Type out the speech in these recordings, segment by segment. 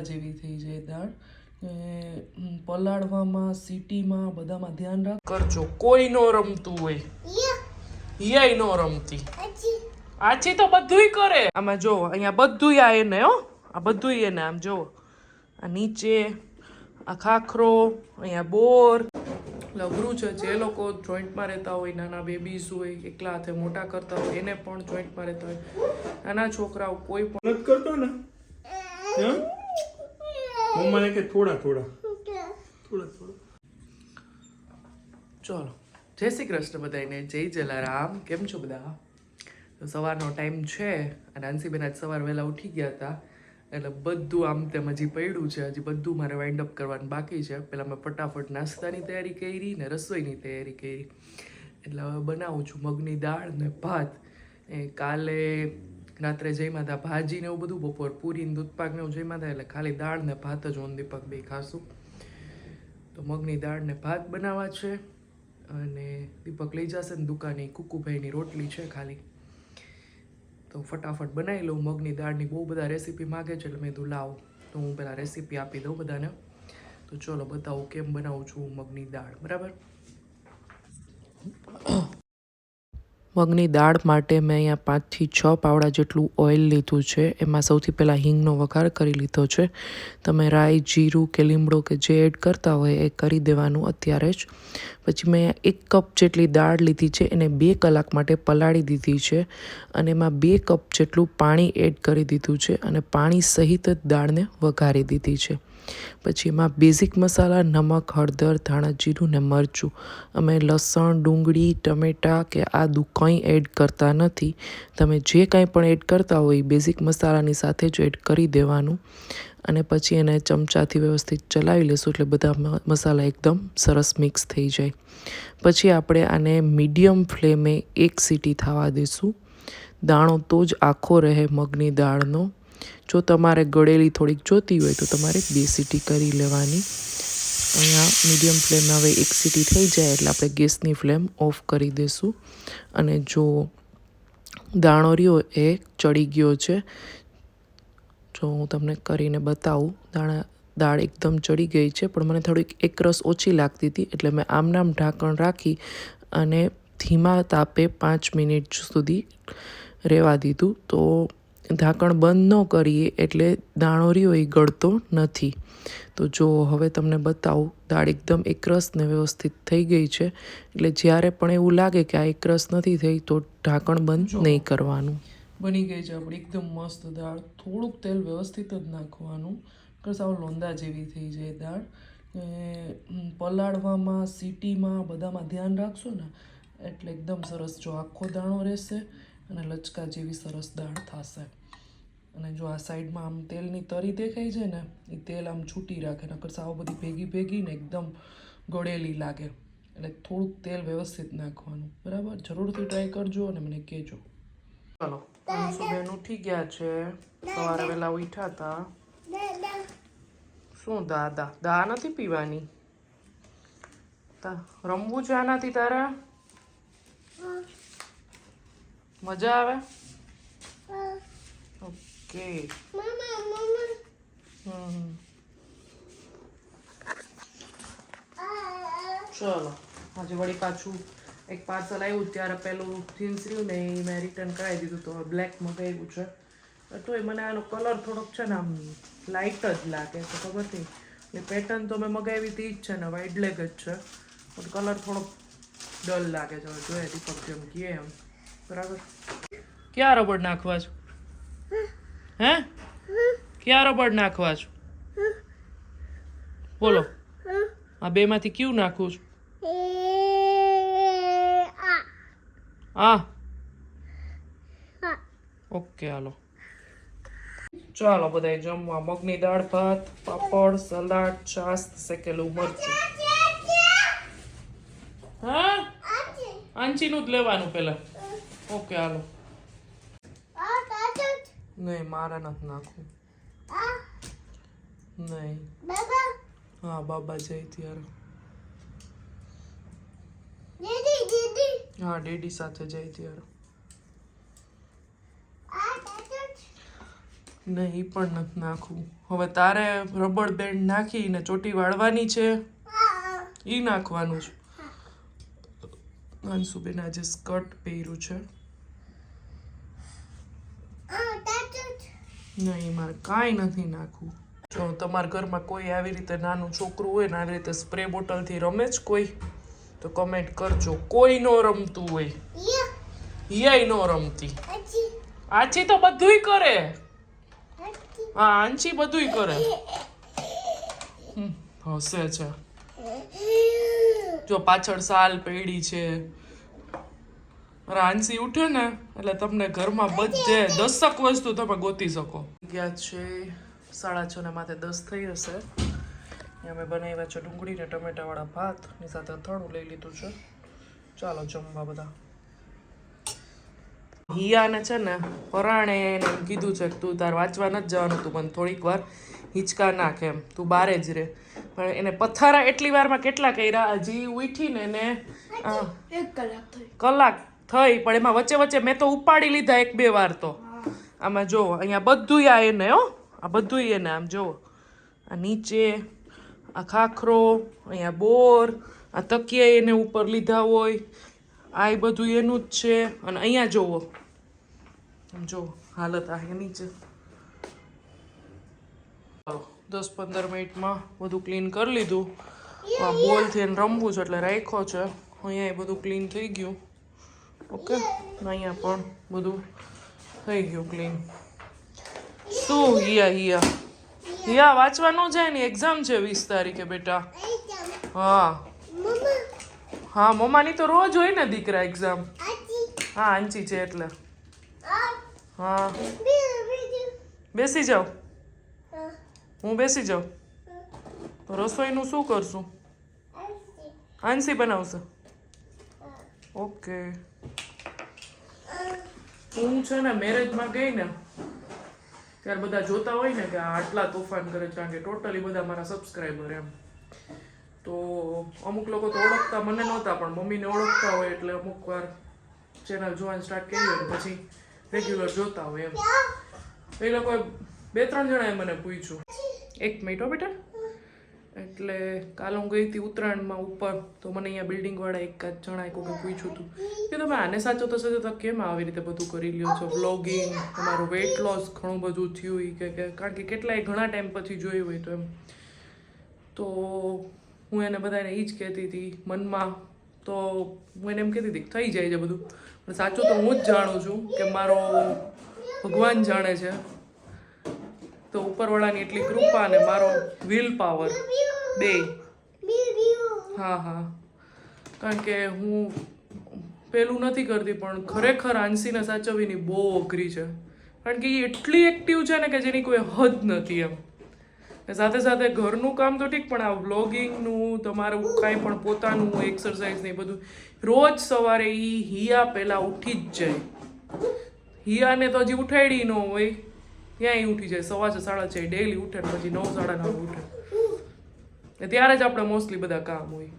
જેવી થઈ જાય દાળ. પલાળવામાં સીટીમાં બધામાં ધ્યાન રાખ કરજો. કોઈ નો રમતું હોય હિયાય નો રમતી. આછી તો બધુંય કરે. આમાં જો અહીંયા બધુંય આ એને હો આ બધુંય એને આમ જો આ નીચે આ ખાખરો અહીંયા બોર લઘરું છે. જે લોકો જોઈન્ટમાં રહેતા હોય, નાના બેબીઝ હોય, એકલા હાથે મોટા કરતા હોય, એને પણ જોઈન્ટમાં રહેતા હોય, નાના છોકરાઓ કોઈ પણ નથી કરતો ને મમ્માને કે થોડા થોડા. ચલો, જય શ્રી કૃષ્ણ બધાને, જય જલારામ. કેમ છો બધા? તો સવારનો ટાઈમ છે અને આંસીબેન આજ સવાર વહેલા ઉઠી ગયા હતા એટલે બધું આમ તેમ હજી પડ્યું છે. હજી બધું મારે વાઇન્ડ અપ કરવાનું બાકી છે. પહેલાં મેં ફટાફટ નાસ્તાની તૈયારી કરી ને રસોઈની તૈયારી કરી. એટલે હવે બનાવું છું મગની દાળ ને ભાત. એ કાલે રાત્રે જમ્યા હતા ભાજી ને એવું બધું, બપોર પૂરી ને દૂધપાક ને એવું જમ્યા હતા, એટલે ખાલી દાળ ને ભાત જ ઓન દીપક બે ખાશું. તો મગની દાળ ને ભાત બનાવવા છે અને દીપક લઈ જશે ને દુકાને કુકુભાઈની રોટલી છે ખાલી. તો ફટાફટ બનાવી લઉં. મગની દાળની બહુ બધા રેસીપી માગે છે એટલે મેં કીધું લાવો તો હું પહેલાં રેસીપી આપી દઉં બધાને. તો ચલો બતાવું કેમ બનાવું છું મગની દાળ. બરાબર, મગની દાળ માટે મેં અહીંયા 5 થી 6 પાવડા જેટલું ઓઇલ લીધું છે. એમાં સૌથી પહેલાં હિંગનો વઘાર કરી લીધો છે. તમે રાઈ, જીરું કે લીમડો કે જે એડ કરતા હોય એ કરી દેવાનું અત્યારે જ. પછી મેં 1 કપ જેટલી દાળ લીધી છે, એને 2 કલાક માટે પલાળી દીધી છે અને એમાં 2 કપ જેટલું પાણી એડ કરી દીધું છે અને પાણી સહિત જ દાળને વઘારી દીધી છે. પછી એમાં બેઝિક મસાલા નમક, હળદર, ધાણા જીરું ને મરચું. અમે લસણ, ડુંગળી, ટમેટાં કે આદું કંઈ એડ કરતા નથી. તમે જે કાંઈ પણ એડ કરતા હોય બેઝિક મસાલાની સાથે જ એડ કરી દેવાનું અને પછી એને ચમચાથી વ્યવસ્થિત ચલાવી લેશું એટલે બધા મસાલા એકદમ સરસ મિક્સ થઈ જાય. પછી આપણે આને મીડિયમ ફ્લેમે 1 સીટી થવા દઈશું. દાણો તો જ આખો રહે મગની દાળનો. જો તમારે ગળેલી થોડીક જોતી હોય તો તમારે 2 સીટી કરી લેવાની. અહીંયા મીડિયમ ફ્લેમ હવે 1 સીટી થઈ જાય એટલે આપણે ગેસની ફ્લેમ ઓફ કરી દઈશું. અને જો દાણો રહ્યો એ ચડી ગયો છે, જો હું તમને કરીને બતાવું. દાળ એકદમ ચડી ગઈ છે, પણ મને થોડીક એકરસ ઓછી લાગતી હતી એટલે મેં આમનામ ઢાંકણ રાખી અને ધીમા તાપે 5 મિનિટ સુધી રહેવા દીધું. તો ઢાંકણ બંધ ન કરીએ એટલે દાણો રહ્યો એ ગળતો નથી. તો જો હવે તમને બતાવું, દાળ એકદમ એકરસ ને વ્યવસ્થિત થઈ ગઈ છે. એટલે જ્યારે પણ એવું લાગે કે આ એકરસ નથી થઈ તો ઢાંકણ બંધ નહીં કરવાનું. બની ગઈ છે આપણી એકદમ મસ્ત દાળ. થોડુંક તેલ વ્યવસ્થિત જ નાખવાનું, સાવ લોંદા જેવી થઈ જાય દાળ. પલાળવામાં, સીટીમાં બધામાં ધ્યાન રાખશો ને એટલે એકદમ સરસ જો આખો દાણો રહેશે અને લચકા જેવી સરસ દાળ થશે. અને જો આ સાઈડમાં આમ તેલની તરી દેખાય છે ને, એ તેલ આમ છૂટી રાખે, નકર સાવ બધી ભેગી ભેગી ને એકદમ ગળેલી લાગે. એટલે થોડુંક તેલ વ્યવસ્થિત નાખવાનું. બરાબર, જરૂરથી ટ્રાય કરજો અને મને કહેજો. ચલો, અંશુબેન ઉઠી ગયા છે, સવારે વહેલા ઉઠ્યા હતા. શું દા નથી પીવાની? રમવું છે આનાથી તારા? મજા આવે? ઓકે. ચલો, આજે વળી પાછું એક પાર્સલ આવ્યું. ત્યારે પેલું જીન્સ રહ્યું ને એ મેં રિટર્ન કરાવી દીધું, તો બ્લેક મંગાવ્યું છે. તોય મને આનો કલર થોડોક છે ને આમ લાઇટ જ લાગે છે, ખબર નહીં. એ પેટર્ન તો મેં મગાવી હતી જ છે ને, વાઇડ લેગ જ છે, પણ કલર થોડોક ડલ લાગે છે. હવે જોઈએ દીપક જેમ કહે એમ. બરાબર. ક્યાં રબડ નાખવા છો? હે? ક્યાં રબડ નાખવા છો? બોલો, આ 2 માંથી કયું નાખું છું? ઓકે, હાલો. ચાલો બધા જમવા. મગની દાળ, ભાત, પાપડ, સલાડ, છાશ, શેકેલું મરચું. હા, આંચીનું જ લેવાનું પેલા. ઓકે, હાલો. નહીં, મારા નથી નાખવું. નહીં. હા, બાબા જઈ ત્યારે. હા, ડેડી સાથે જઈ ત્યારે. નહીં ઈ પણ નથી નાખવું. હવે તારે રબર બેન્ડ નાખીને ચોટી વાળવાની છે, ઈ નાખવાનું છે. અંશુબેન આજે સ્કર્ટ પહેર્યું છે. નહીં મારે કાંઈ નથી નાખવું. જો તમારા ઘરમાં કોઈ આવી રીતે નાનું છોકરું હોય ને આવી રીતે સ્પ્રે બોટલથી રમે જ કોઈ, તો કમેન્ટ કરજો. કોઈ નો રમતું હોય, હિયાય નો રમતી. આછી તો બધુંય કરે. હા આંચી બધુંય કરે. હસે છે. જો પાછળ સાલ પડી છે. રાંચી ઉઠે ને એટલે તમને ઘરમાં બધે 10 વસ્તુ તમે ગોતી શકો. ગયા છે 6:30 ને માથે 10 થઈ હશે. અહીંયા મેં બનાવ્યા છે ડુંગળી ને ટમેટાવાળા ભાત ની સાથે અથાણું લઈ લીધું છે. ચાલો જમવા બધા. હિયાને છે ને પરાણે એને એમ કીધું છે કે તું તાર વાંચવા નથી જવાનું, તું મને થોડીક વાર હિંચકા નાખ એમ, તું બારે જ રહે. પણ એને પથારા એટલી વારમાં કેટલા કર્યા, હજી ઉઠીને એને 1 કલાક થઈ. પણ એમાં વચ્ચે વચ્ચે મેં તો ઉપાડી લીધા 1-2 વાર. તો આમાં જો અહીંયા બધુંય આ એને આ બધુંય એને આમ જો આ નીચે આ ખાખરો, અહીંયા બોર, આ તકિયા એને ઉપર લીધા હોય, આ બધું એનું જ છે. અને અહીંયા જોવો જો હાલત આ નીચે. 10-15 મિનિટમાં બધું ક્લીન કરી લીધું. આ બોલથી એને રમવું છે એટલે રાખ્યો છે. અહીંયા એ બધું ક્લીન થઈ ગયું. ઓકે, અહીંયા પણ બધું થઈ ગયું ક્લીન. શું હિયા વાંચવાનું જાય ને, એક્ઝામ છે 20 તારીખે બેટા. હા હા મમ્માની તો રોજ હોય ને દીકરા એક્ઝામ. હા આંચી છે એટલે. હા બેસી જાઓ. હું બેસી જાઉં તો રસોઈનું શું કરશું? આંસી બનાવશે. ઓકે. હું છે ને મેરેજમાં ગઈ ને ત્યારે બધા જોતા હોય ને કે આટલા તોફાન કરે છે, કારણ કે ટોટલી બધા મારા સબસ્ક્રાઈબર એમ. તો અમુક લોકો તો ઓળખતા મને નહોતા, પણ મમ્મીને ઓળખતા હોય એટલે અમુક વાર ચેનલ જોવાનું સ્ટાર્ટ કરી હોય ને પછી રેગ્યુલર જોતા હોય એમ. એ લોકોએ 2-3 જણાએ મને પૂછ્યું. 1 મિનિટ હો બેટા. એટલે કાલે હું ગઈ હતી ઉત્તરાયણમાં ઉપર, તો મને અહીંયા બિલ્ડિંગવાળા એક જણાએ કોઈ પૂછ્યું હતું કે તમે આને સાચો તો કેમ આવી રીતે બધું કરી લ્યો છો, વ્લોગિંગ, તમારું વેઇટ લોસ ઘણું બધું થયું એ કે કારણ કે કેટલાય ઘણા ટાઈમ પછી જોયું હોય તો એમ. તો હું એને બધાને એ જ કહેતી હતી મનમાં. તો હું એને એમ કહેતી હતી થઈ જાય છે બધું, પણ સાચું તો હું જ જાણું છું કે મારો ભગવાન જાણે છે. તો ઉપરવાળાની એટલી કૃપા ને મારો વિલ પાવર બે. હા કારણ કે હું પેલું નથી કરતી, પણ ખરેખર આંસીને સાચવવીની બહુ અઘરી છે. કારણ કે એ એટલી એક્ટિવ છે ને કે જેની કોઈ હદ નથી એમ. સાથે સાથે ઘરનું કામ તો ઠીક, પણ આ વ્લોગિંગનું, તમારું કાંઈ પણ પોતાનું એક્સરસાઇઝ ને બધું રોજ સવારે હિયા પહેલાં ઉઠી જ જાય. હિયાને તો હજી ઉઠાડી ન હોય ત્યાં ઉઠી જાય 6:30 ડેઈલી ઉઠે ને પછી 9-9:30 ઉઠે. ત્યારે જ આપણે મોસ્ટલી બધા કામ હોય.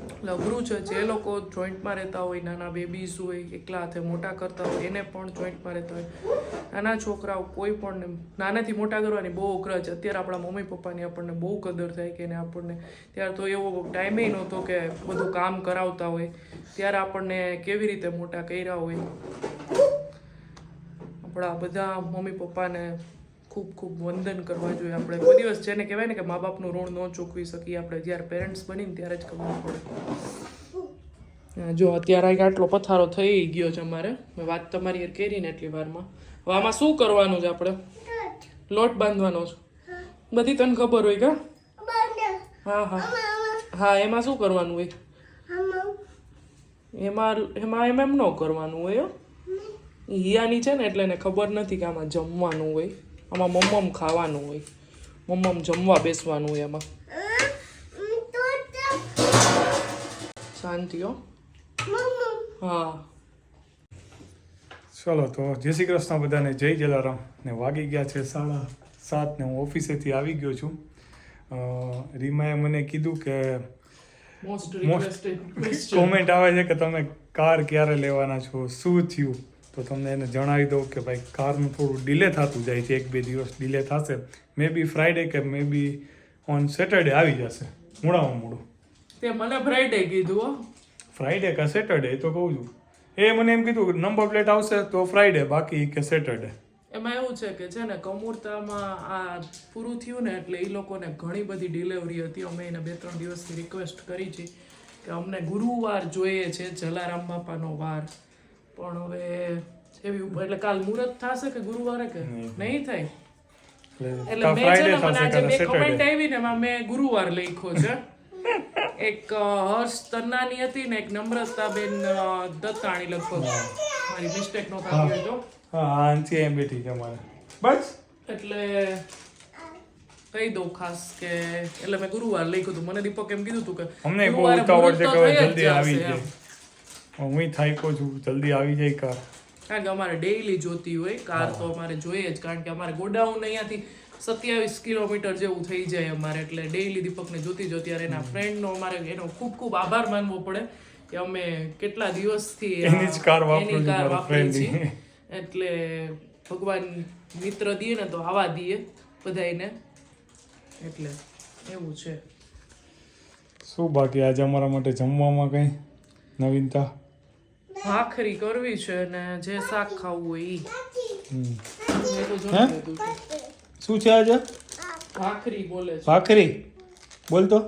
એટલે અઘરું છે. જે લોકો જોઈન્ટમાં રહેતા હોય, નાના બેબીઝ હોય, એકલા હાથે મોટા કરતા હોય, એને પણ જોઈન્ટમાં રહેતા હોય, નાના છોકરાઓ કોઈ પણ નાનાથી મોટા કરવાની બહુ અઘરા છે. અત્યારે આપણા મમ્મી પપ્પાની આપણને બહુ કદર થાય કે એને આપણને, ત્યારે તો એવો ટાઈમે નહોતો કે બધું કામ કરાવતા હોય, ત્યારે આપણને કેવી રીતે મોટા કર્યા હોય. આપણા બધા મમ્મી પપ્પાને ખૂબ ખૂબ વંદન કરવા જોઈએ આપણે. કોઈ દિવસ જેને કહેવાય ને કે મા બાપનું ઋણ ન ચૂકવી શકીએ આપણે, જ્યારે પેરેન્ટ્સ બનીને ત્યારે જ ખબર પડે. જો અત્યારે આટલો પથારો થઈ ગયો છે અમારે. મેં વાત તમારી યાર કરી ને એટલી વારમાં. હવે આમાં શું કરવાનું છે આપણે? લોટ બાંધવાનો છે. બધી તને ખબર હોય કા? હા એમાં શું કરવાનું હોય? એમાં એમ ન કરવાનું હોય. હિયાની છે ને એટલે એને ખબર નથી કે આમાં જમવાનું હોય. આમાં મમ્મમ ખાવાનું હોય, મમ્મમ જમવા બેસવાનું હોય. એમાં શાંતિ હો. હા ચલો તો જય શ્રી કૃષ્ણ બધાને, જય જલારામ. ને વાગી ગયા છે 7:30 ને હું ઓફિસેથી આવી ગયો છું. રીમાએ મને કીધું કે મોસ્ટ રિક્વેસ્ટેડ કોમેન્ટ આવે છે કે તમે કાર ક્યારે લેવાના છો, શું થયું? તો તમને એને જણાવી દઉં કે ભાઈ કારનું થોડું ડિલે થતું જાય છે, 1-2 દિવસ ડિલે થશે. મે બી ફ્રાઈડે કે મે બી ઓન સેટરડે આવી જશે, મોડામાં મોડું. તે મને ફ્રાઈડે કીધું હો. ફ્રાઈડે કે સેટરડે તો કહું છું. એ મને એમ કીધું નંબર પ્લેટ આવશે તો ફ્રાઈડે, બાકી કે સેટરડે. એમાં એવું છે કે છે ને કમૂરતામાં આ પૂરું થયું ને એટલે એ લોકોને ઘણી બધી ડિલિવરી હતી. અમે એને 2-3 દિવસથી રિક્વેસ્ટ કરી છે કે અમને ગુરુવાર જોઈએ છે, જલારામ બાપાનો વાર. પણ હવે એવી એટલે કાલ મુહૂર્ત થશે કે ગુરુવારે કે નહીં થાય. એટલે મેં છે ને મને આજે 2 કમેન્ટ આવી ને એમાં મેં ગુરુવાર લખ્યો છે. એક હર્ષ તન્નાની હતી ને એક નમ્રતાબેન દત્તાણી, લગભગ મારી મિસ્ટેક નો થતી હોય તો. હા, આંટી એમ બેઠી છે અમારે બસ. એટલે કહી દઉં ખાસ કે એટલે મેં ગુરુવાર લખ્યું હતું. મને દીપક એમ કીધું હતું કે અમને બહુ ઉતાવળ છે કે જલ્દી આવી જાય. હું થાક્યો છું, જલ્દી આવી જાય કાર. કારણ કે અમારે ડેઈલી જોતી હોય કાર, તો અમારે જોઈએ જ. કારણ કે અમારે ગોડાઉન અહીંયાથી 27 કિલોમીટર જેવું થઈ જાય અમારે, એટલે ડેઈલી દીપકને જોતી અને એના ફ્રેન્ડનો અમારે એનો ખૂબ ખૂબ આભાર માનવો પડે કે અમે કેટલા દિવસથી એની જ કાર વાપરી છીએ. એટલે ભગવાન મિત્ર દે ને તો આવા દે બધાને, એટલે એવું છે. શું બાકી આજે અમારા માટે જમવામાં કઈ નવીનતા? ભાખરી કરવી છે ને જે શાક ખાવું હોય ઈ. શું છે આજે? ભાખરી બોલે છે. ભાખરી બોલ તો.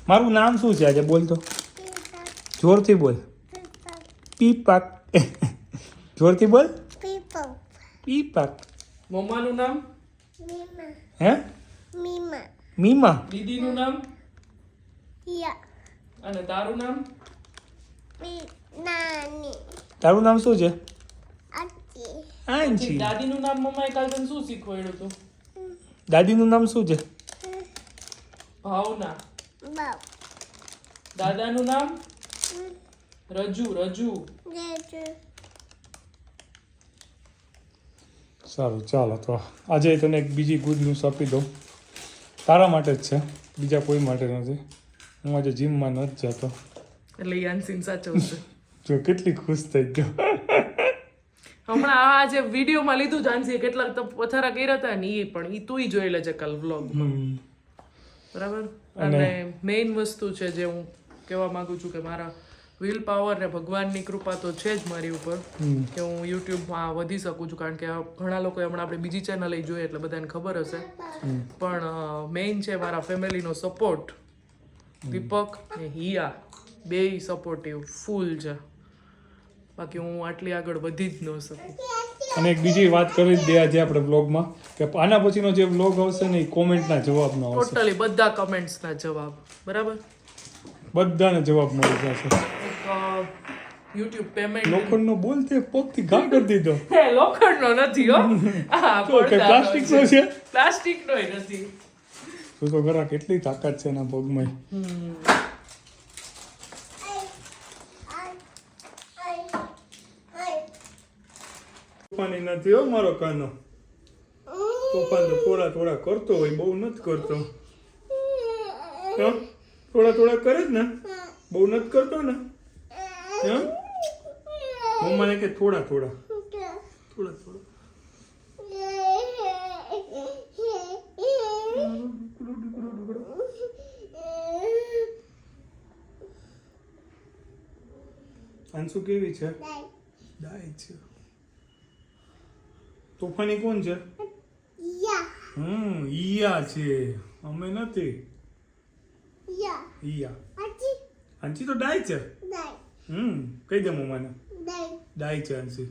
મારું નામ શું છે આજે? બોલ તો, જોરથી બોલ. પીપાક. જોરથી બોલ. પીપાક. મમ્માનું નામ? હે? મીમા. દીદીનું નામ? અને તારું નામ? તારું નામ શું છે? આંચી. દાદીનું નામ મમ્માએ કાલ તને શું શીખવાડ્યું હતું? દાદીનું નામ શું છે? ભાવના. દાદાનું નામ? રજુ. સારું, ચાલો તો આજે તને એક બીજી ગુડ ન્યૂઝ આપી દઉં. તારા માટે જ છે, બીજા કોઈ માટે નથી. હું આજે જીમમાં નથી જતો. એટલે યાનસીન સાચવશે. જો કેટલી ખુશ થઈ ગયો. હમણાં આ જે વિડીયોમાં લીધું જાનસી કેટલાક તો પથારા કર્યા હતા ને એ પણ ઈ તું જોઈ લેજે કાલ વ્લોગ. બરાબર. અને મેઇન વસ્તુ છે જે હું કહેવા માંગુ છું કે મારા વિલ પાવર ને ભગવાનની કૃપા તો છે જ મારી ઉપર કે હું યુટ્યુબમાં વધી શકું છું. કારણ કે ઘણા લોકો હમણાં આપણે બીજી ચેનલ જોઈએ એટલે બધાને ખબર હશે, પણ મેઇન છે મારા ફેમિલીનો સપોર્ટ. દીપક ને હિયા બેય સપોર્ટિવ ફૂલ છે, બાકી હું આટલી આગળ વધી જ ન શકું. અને એક બીજી વાત કરી જ દે આજે આપણે બ્લોગમાં કે આના પછીનો જે બ્લોગ આવશે ને એ કોમેન્ટના જવાબનો આવશે. ટોટલી બધા કમેન્ટ્સના જવાબ. બરાબર, બધાને જવાબ મળી જશે. યુટ્યુબ પેમેન્ટ લોખંડનો બોલતે પગથી ઘા કરી દીધો. લોખંડનો નથી હો, પ્લાસ્ટિકનો છે. પ્લાસ્ટિકનો નથી. શું તો ખરા કેટલી તાકાત છે એના પગમાં. તોફાની નથી હો મારો કાનો. તોફાન તો થોડા કરતો હોય, બહુ નથી કરતો. થોડા કરે જ ને, બહુ નથી કરતો ને. મમ્માને કે થોડા. અંશુ કેવી છે? ડાય છે. તોફાની કોણ છે? ઈયા છે. અમે નથી. ઈયા. અંશી તો ડાય છે. કહી દે મમ્માને. ડાય છે અંશી.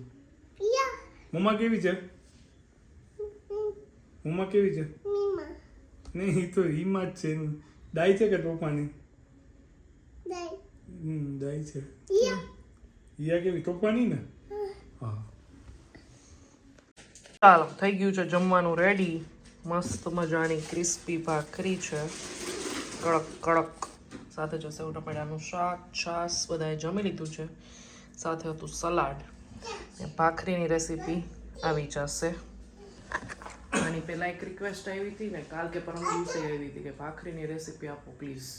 મમ્મા કેવી છે? નહીં તો ઈમાં જ છે. ડાય છે કે તોફાની? ડાય છે. ઈયા કેવી? તોફાની ને. હા. ચાલો, થઈ ગયું છે જમવાનું રેડી. મસ્ત મજાની ક્રિસ્પી ભાખરી છે, કડક. સાથે જો સેવ ટમેટાનું શાક, છાશ, બધાએ જમી લીધું છે. સાથે હતું સલાડ. ભાખરીની રેસીપી આવી જશે. આની પહેલા એક રિક્વેસ્ટ આવી હતી ને, કાલ કે પરમ દિવસે આવી હતી કે ભાખરીની રેસીપી આપો પ્લીઝ.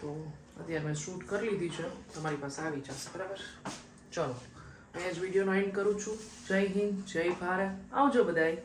તો અત્યારે મેં શૂટ કરી લીધી છે, તમારી પાસે આવી જશે. બરાબર, ચલો અહીંયા જ વિડીયોનો એન્ડ કરું છું. જય હિન્દ, જય ભારત, આવજો બધાય.